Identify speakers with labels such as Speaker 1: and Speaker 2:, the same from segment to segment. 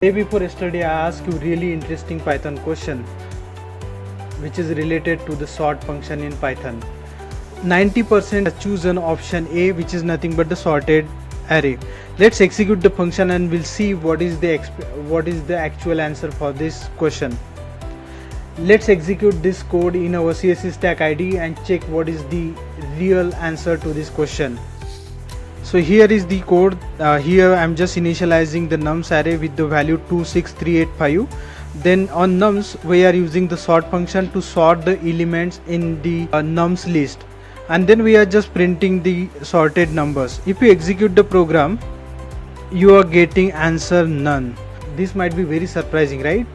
Speaker 1: Day before yesterday I asked you really interesting Python question which is related to the sort function in Python. 90% has chosen option A, which is nothing but the sorted array. Let's execute the function and we'll see what is the actual answer for this question. Let's execute this code in our CSS stack ID and check what is the real answer to this question. So here is the code. Here I'm just initializing the nums array with the value 26385. Then on nums we are using the sort function to sort the elements in the nums list, and then we are just printing the sorted numbers. If you execute the program, you are getting answer none. This might be very surprising, right?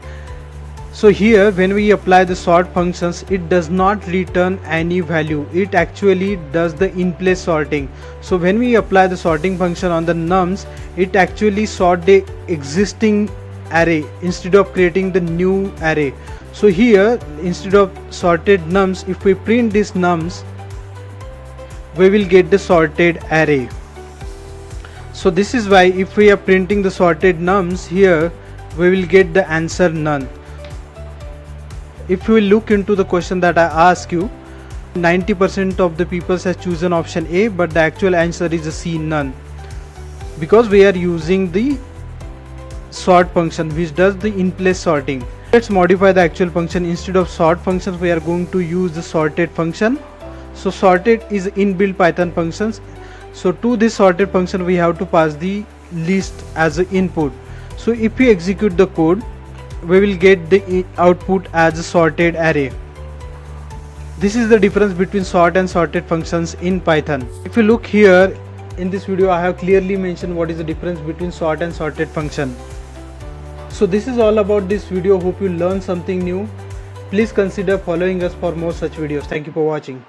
Speaker 1: So here when we apply the sort functions, it does not return any value. It actually does the in place sorting. So when we apply the sorting function on the nums, it actually sort the existing array instead of creating the new array. So here instead of sorted nums, if we print this nums, we will get the sorted array. So this is why if we are printing the sorted nums here, we will get the answer none. If you look into the question that I asked you, 90% of the people has chosen option A, but the actual answer is a C, none, because we are using the sort function which does the in place sorting. Let's modify the actual function. Instead of sort functions, we are going to use the sorted function. So sorted is inbuilt Python functions. So to this sorted function we have to pass the list as an input. So if we execute the code, we will get the output as a sorted array. This is the difference between sort and sorted functions in Python. If you look here in this video, I have clearly mentioned what is the difference between sort and sorted function. So this is all about this video. Hope you learned something new. Please consider following us for more such videos. Thank you for watching.